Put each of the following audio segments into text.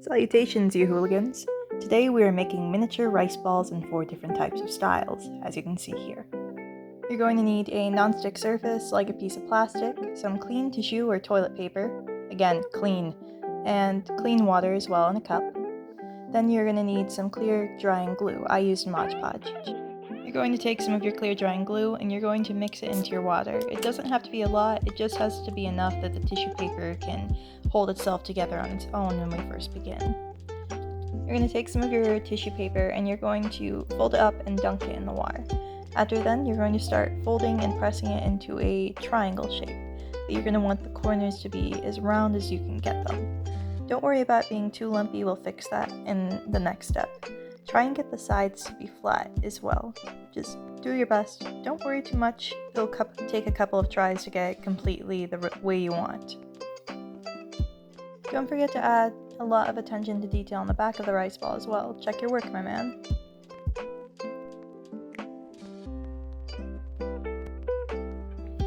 Salutations, you hooligans! Today we are making miniature rice balls in 4 different types of styles, as you can see here. You're going to need a non-stick surface like a piece of plastic, some clean tissue or toilet paper, again clean, and clean water as well in a cup. Then you're going to need some clear drying glue. I used Mod Podge. You're going to take some of your clear drying glue and you're going to mix it into your water. It doesn't have to be a lot, it just has to be enough that the tissue paper can hold itself together on its own when we first begin. You're going to take some of your tissue paper and you're going to fold it up and dunk it in the water. After then, you're going to start folding and pressing it into a triangle shape, but you're going to want the corners to be as round as you can get them. Don't worry about being too lumpy, we'll fix that in the next step. Try and get the sides to be flat as well. Just do your best. Don't worry too much. It'll take a couple of tries to get it completely the way you want. Don't forget to add a lot of attention to detail on the back of the rice ball as well. Check your work, my man.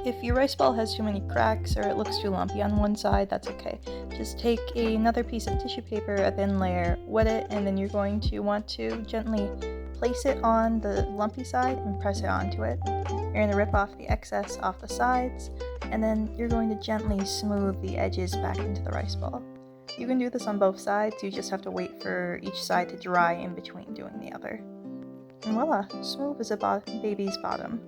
If your rice ball has too many cracks or it looks too lumpy on one side, that's okay. Just take another piece of tissue paper, a thin layer, wet it, and then you're going to want to gently place it on the lumpy side and press it onto it. You're going to rip off the excess off the sides, and then you're going to gently smooth the edges back into the rice ball. You can do this on both sides, you just have to wait for each side to dry in between doing the other. And voila, smooth as a baby's bottom.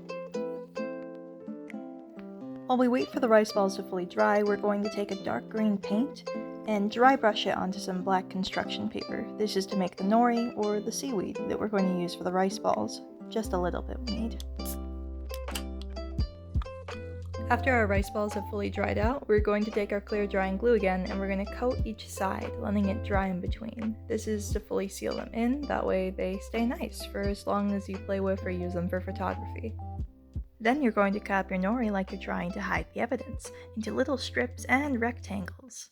While we wait for the rice balls to fully dry, we're going to take a dark green paint and dry brush it onto some black construction paper. This is to make the nori, or the seaweed, that we're going to use for the rice balls. Just a little bit we need. After our rice balls have fully dried out, we're going to take our clear drying glue again and we're going to coat each side, letting it dry in between. This is to fully seal them in, that way they stay nice for as long as you play with or use them for photography. Then you're going to cut up your nori like you're trying to hide the evidence, into little strips and rectangles.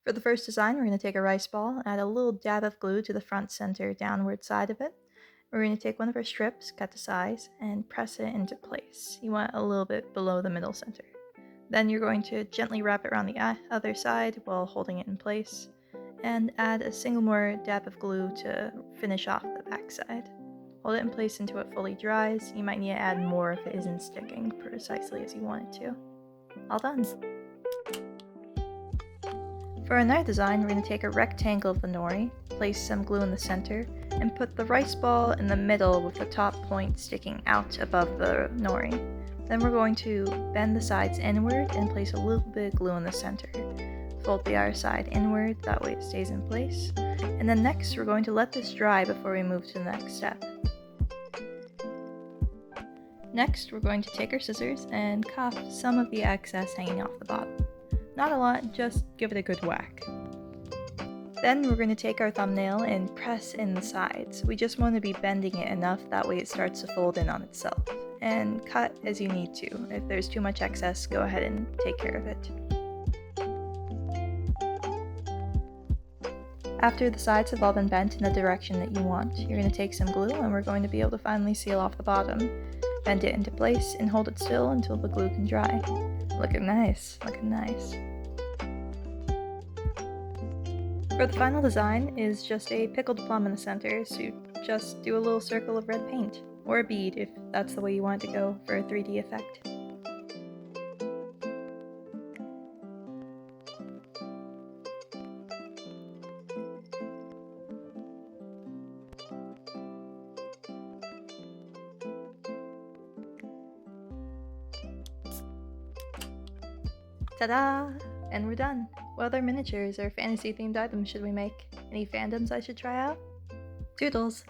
For the first design, we're going to take a rice ball, add a little dab of glue to the front center downward side of it. We're going to take one of our strips, cut to size, and press it into place. You want a little bit below the middle center. Then you're going to gently wrap it around the other side while holding it in place, and add a single more dab of glue to finish off the back side. Hold it in place until it fully dries. You might need to add more if it isn't sticking precisely as you want it to. All done. For another design, we're going to take a rectangle of the nori, place some glue in the center, and put the rice ball in the middle with the top point sticking out above the nori. Then we're going to bend the sides inward and place a little bit of glue in the center. Fold the other side inward, that way it stays in place. And then next, we're going to let this dry before we move to the next step. Next, we're going to take our scissors and cut off some of the excess hanging off the bottom. Not a lot, just give it a good whack. Then we're going to take our thumbnail and press in the sides. We just want to be bending it enough, that way it starts to fold in on itself. And cut as you need to. If there's too much excess, go ahead and take care of it. After the sides have all been bent in the direction that you want, you're going to take some glue and we're going to be able to finally seal off the bottom. Bend it into place and hold it still until the glue can dry. Looking nice, looking nice. For the final design is just a pickled plum in the center, so you just do a little circle of red paint, or a bead if that's the way you want it to go for a 3D effect. Ta-da! And we're done! What other miniatures or fantasy-themed items should we make? Any fandoms I should try out? Toodles!